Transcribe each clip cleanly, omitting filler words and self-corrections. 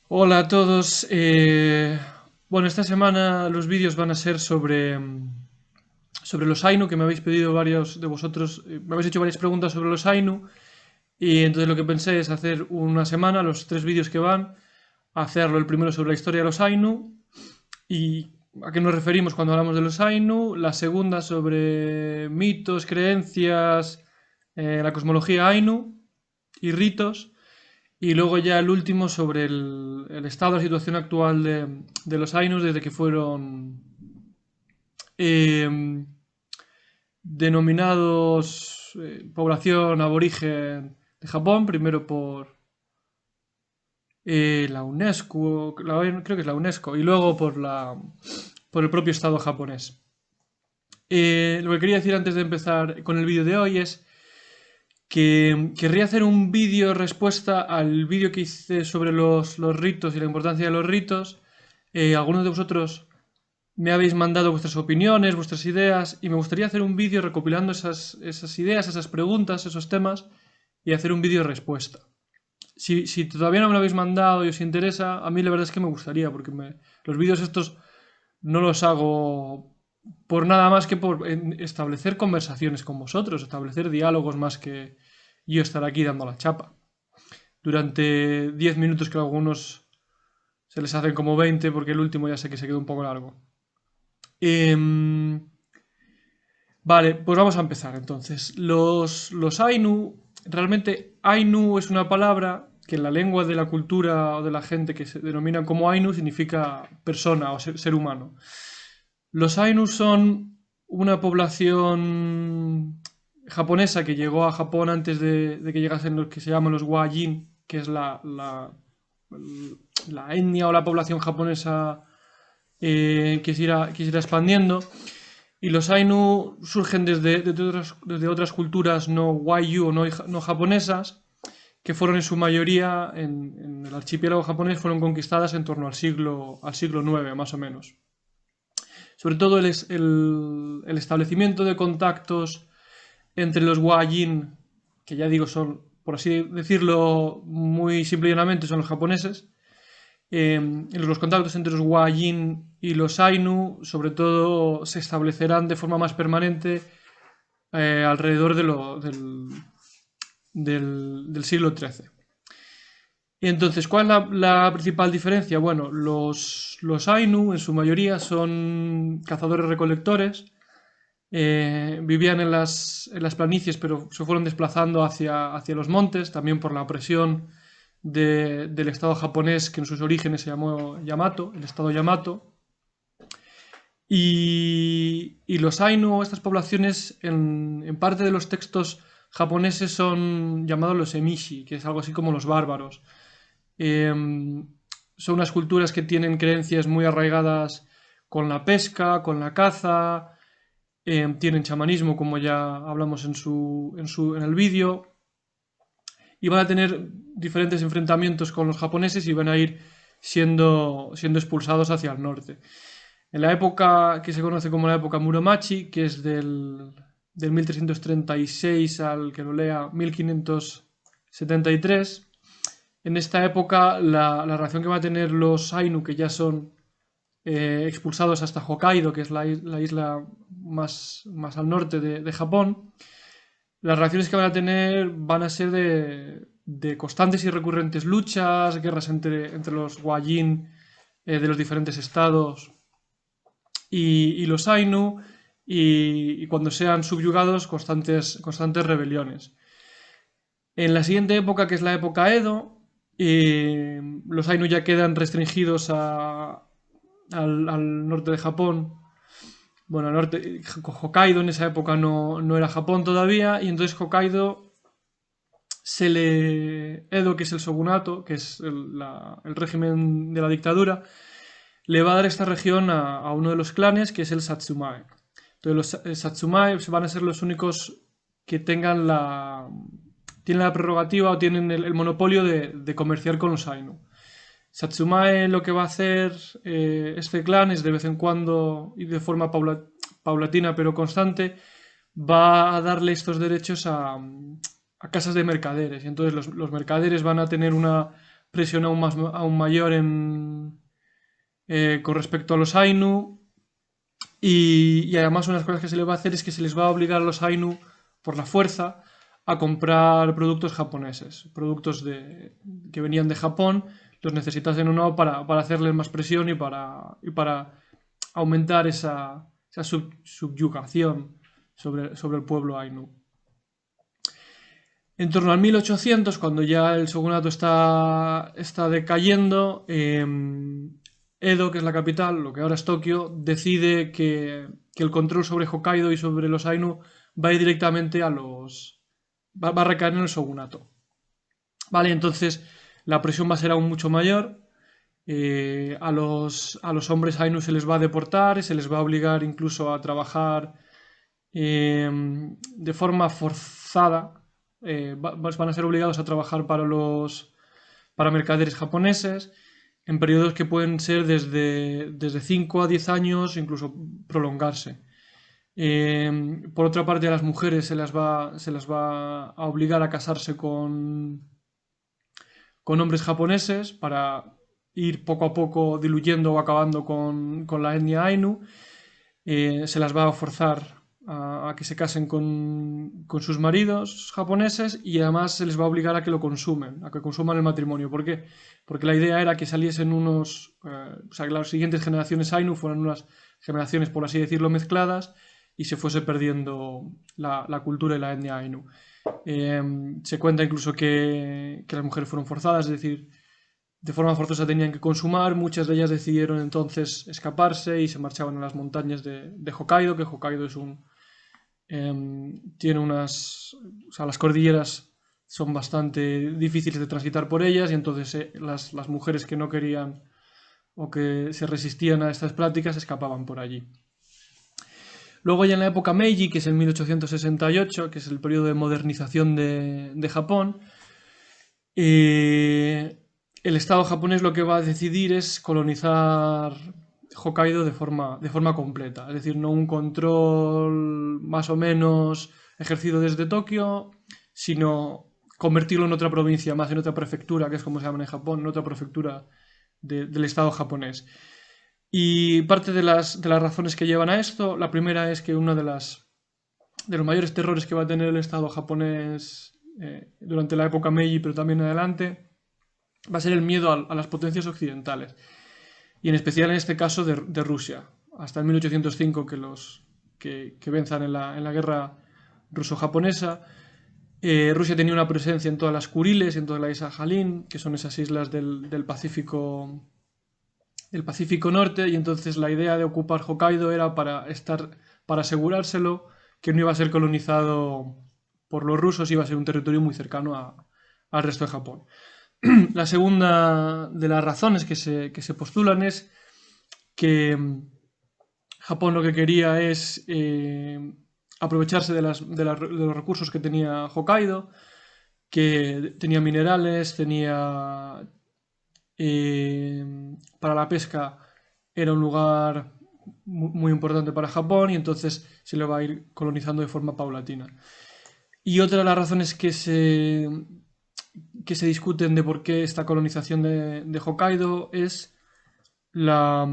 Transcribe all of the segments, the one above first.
Hola a todos. Bueno, esta semana los vídeos van a ser sobre los Ainu, que me habéis pedido varios de vosotros, me habéis hecho varias preguntas sobre los Ainu, y entonces lo que pensé es hacer una semana, los tres vídeos que van, hacerlo el primero sobre la historia de los Ainu y a qué nos referimos cuando hablamos de los Ainu, la segunda sobre mitos, creencias, la cosmología Ainu y ritos. Y luego ya el último sobre el estado, la situación actual de los Ainus desde que fueron eh, denominados población aborigen de Japón, primero por la UNESCO, creo que es la UNESCO, y luego por el propio Estado japonés. Lo que quería decir antes de empezar con el vídeo de hoy es que querría hacer un vídeo respuesta al vídeo que hice sobre los ritos y la importancia de los ritos. Algunos de vosotros me habéis mandado vuestras opiniones, vuestras ideas, y me gustaría hacer un vídeo recopilando esas ideas, esas preguntas, esos temas, y hacer un vídeo respuesta. Si todavía no me lo habéis mandado y os interesa, a mí la verdad es que me gustaría, porque los vídeos estos no los hago por nada más que por establecer conversaciones con vosotros, establecer diálogos más que yo estar aquí dando la chapa. Durante 10 minutos que a algunos se les hacen como 20 porque el último ya sé que se quedó un poco largo. Vale, pues vamos a empezar entonces. Los Ainu, realmente Ainu es una palabra que en la lengua de la cultura o de la gente que se denominan como Ainu significa persona o ser humano. Los Ainu son una población japonesa que llegó a Japón antes de que llegasen los que se llaman los Wajin, que es la etnia o la población japonesa que se irá expandiendo. Y los Ainu surgen desde otras culturas no Wayuu o no japonesas, que fueron en su mayoría en el archipiélago japonés, fueron conquistadas en torno al siglo IX, más o menos. Sobre todo el establecimiento de contactos entre los Wajin, que ya digo son, por así decirlo muy simple y llanamente, son los japoneses. Los contactos entre los Wajin y los Ainu, sobre todo, se establecerán de forma más permanente alrededor del siglo XIII. Y entonces, ¿cuál es la principal diferencia? Bueno, los Ainu en su mayoría son cazadores-recolectores, vivían en las planicies, pero se fueron desplazando hacia los montes, también por la presión del estado japonés, que en sus orígenes se llamó Yamato, el estado Yamato. Y los Ainu, estas poblaciones, en parte de los textos japoneses son llamados los emishi, que es algo así como los bárbaros. Eh, Son unas culturas que tienen creencias muy arraigadas con la pesca, con la caza, tienen chamanismo, como ya hablamos en el vídeo, y van a tener diferentes enfrentamientos con los japoneses y van a ir siendo expulsados hacia el norte. En la época que se conoce como la época Muromachi, que es del 1336 al que lo lea 1573, en esta época la relación que van a tener los Ainu, que ya son expulsados hasta Hokkaido, que es la isla más al norte de Japón, las relaciones que van a tener van a ser de constantes y recurrentes luchas, guerras entre los Wajin de los diferentes estados y los Ainu, y cuando sean subyugados, constantes rebeliones. En la siguiente época, que es la época Edo, los Ainu ya quedan restringidos al norte de Japón. Bueno, al norte, Hokkaido en esa época no era Japón todavía, y entonces Hokkaido Edo, que es el shogunato, que es el régimen de la dictadura, le va a dar esta región a uno de los clanes, que es el Satsumae. Entonces los Satsumae van a ser los únicos que tienen la prerrogativa o tienen el monopolio de comerciar con los Ainu. Satsumae lo que va a hacer este clan es de vez en cuando y de forma paulatina pero constante va a darle estos derechos a casas de mercaderes. Y entonces los mercaderes van a tener presión aún mayor con respecto a los Ainu. Y además unas cosas que se les va a hacer es que se les va a obligar a los Ainu por la fuerza a comprar productos japoneses, productos que venían de Japón, los necesitasen o no para hacerles más presión y para aumentar esa subyugación sobre el pueblo Ainu. En torno al 1800, cuando ya el shogunato está decayendo, Edo, que es la capital, lo que ahora es Tokio, decide que el control sobre Hokkaido y sobre los Ainu va a ir directamente va a recaer en el shogunato. Vale, entonces la presión va a ser aún mucho mayor. A los hombres Ainu se les va a deportar, se les va a obligar incluso a trabajar de forma forzada. Van a ser obligados a trabajar para mercaderes japoneses en periodos que pueden ser desde 5 a 10 años, incluso prolongarse. Por otra parte, a las mujeres se las va a obligar a casarse con hombres japoneses para ir poco a poco diluyendo o acabando con la etnia Ainu. Se las va a forzar a que se casen con sus maridos japoneses y además se les va a obligar a que lo consumen, a que consuman el matrimonio. ¿Por qué? Porque la idea era que saliesen o sea, que las siguientes generaciones Ainu fueran unas generaciones, por así decirlo, mezcladas y se fuese perdiendo la cultura y la etnia Ainu. Se cuenta incluso que las mujeres fueron forzadas, es decir, de forma forzosa tenían que consumar. Muchas de ellas decidieron entonces escaparse y se marchaban a las montañas de Hokkaido, que Hokkaido tiene o sea, las cordilleras son bastante difíciles de transitar por ellas y entonces las mujeres que no querían o que se resistían a estas prácticas escapaban por allí. Luego ya en la época Meiji, que es el 1868, que es el periodo de modernización de Japón, el Estado japonés lo que va a decidir es colonizar Hokkaido de forma completa. Es decir, no un control más o menos ejercido desde Tokio, sino convertirlo en otra provincia más, en otra prefectura, que es como se llama en Japón, en otra prefectura del Estado japonés. Y parte de las razones que llevan a esto, la primera es que uno de los mayores terrores que va a tener el Estado japonés durante la época Meiji, pero también adelante, va a ser el miedo a las potencias occidentales. Y en especial en este caso de Rusia. Hasta el 1805 que venzan en la guerra ruso-japonesa. Rusia tenía una presencia en todas las Kuriles, en toda la isla Jalín, que son esas islas del Pacífico Norte, y entonces la idea de ocupar Hokkaido era para asegurárselo que no iba a ser colonizado por los rusos, iba a ser un territorio muy cercano al resto de Japón. La segunda de las razones que se postulan es que Japón lo que quería es aprovecharse de los recursos que tenía Hokkaido, que tenía minerales, para la pesca era un lugar muy importante para Japón y entonces se le va a ir colonizando de forma paulatina. Y otra de las razones que se discuten de por qué esta colonización de Hokkaido es la,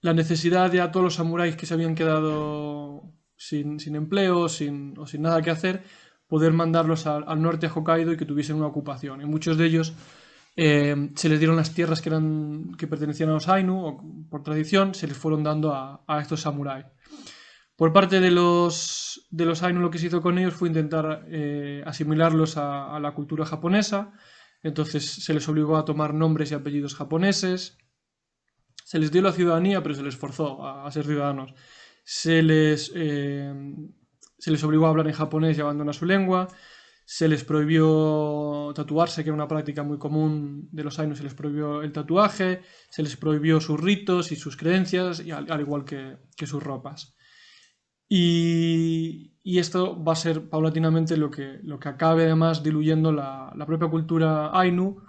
necesidad de a todos los samuráis que se habían quedado sin empleo o sin nada que hacer, poder mandarlos al norte de Hokkaido y que tuviesen una ocupación. Y muchos de ellos se les dieron las tierras que pertenecían a los Ainu, o por tradición, se les fueron dando a estos samuráis. Por parte de los Ainu, lo que se hizo con ellos fue intentar asimilarlos a la cultura japonesa. Entonces se les obligó a tomar nombres y apellidos japoneses. Se les dio la ciudadanía, pero se les forzó a ser ciudadanos. Se les obligó a hablar en japonés y abandonar su lengua. Se les prohibió tatuarse, que era una práctica muy común de los Ainu. Se les prohibió el tatuaje. Se les prohibió sus ritos y sus creencias, y al igual que sus ropas. Y esto va a ser paulatinamente lo que acabe además diluyendo la propia cultura Ainu,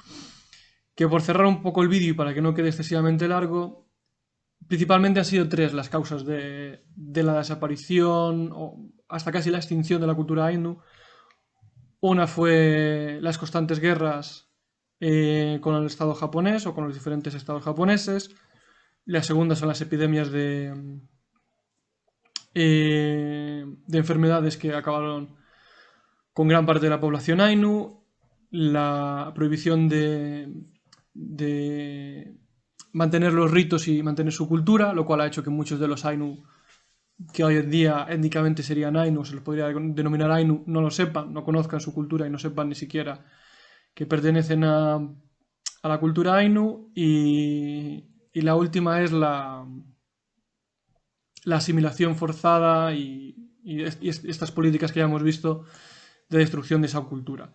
que, por cerrar un poco el vídeo y para que no quede excesivamente largo, principalmente han sido tres las causas de la desaparición o hasta casi la extinción de la cultura Ainu. Una fue las constantes guerras con el Estado japonés o con los diferentes estados japoneses. La segunda son las epidemias de enfermedades que acabaron con gran parte de la población Ainu, la prohibición de mantener los ritos y mantener su cultura, lo cual ha hecho que muchos de los Ainu, que hoy en día étnicamente serían Ainu, se les podría denominar Ainu, no lo sepan, no conozcan su cultura y no sepan ni siquiera que pertenecen a la cultura Ainu. Y la última es la asimilación forzada y estas políticas que ya hemos visto de destrucción de esa cultura.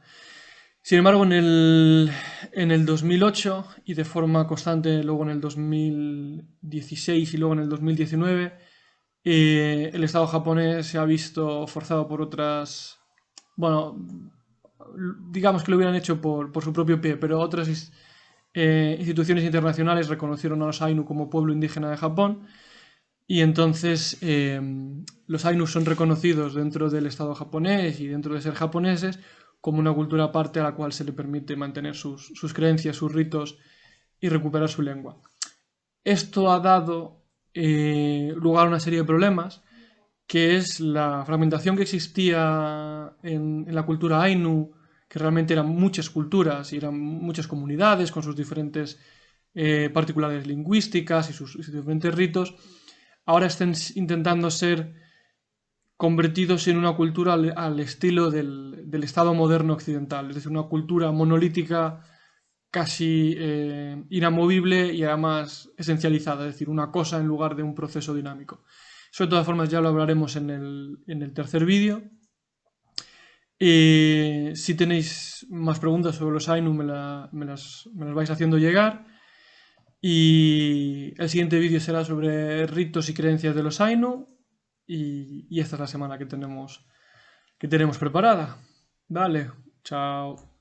Sin embargo, en el 2008 y de forma constante luego en el 2016 y luego en el 2019, el Estado japonés se ha visto forzado por otras, bueno, digamos que lo hubieran hecho por su propio pie, pero otras instituciones internacionales reconocieron a los Ainu como pueblo indígena de Japón y entonces los Ainu son reconocidos dentro del Estado japonés y dentro de ser japoneses como una cultura aparte a la cual se le permite mantener sus creencias, sus ritos y recuperar su lengua. Esto ha dado lugar a una serie de problemas, que es la fragmentación que existía en la cultura Ainu, que realmente eran muchas culturas y eran muchas comunidades con sus diferentes particularidades lingüísticas y sus diferentes ritos, ahora están intentando ser convertidos en una cultura al estilo del Estado moderno occidental, es decir, una cultura monolítica casi inamovible y además esencializada, es decir, una cosa en lugar de un proceso dinámico. Eso de todas formas ya lo hablaremos en el tercer vídeo. Si tenéis más preguntas sobre los Ainu me las vais haciendo llegar. Y el siguiente vídeo será sobre ritos y creencias de los Ainu. Y esta es la semana que tenemos preparada. Dale, chao.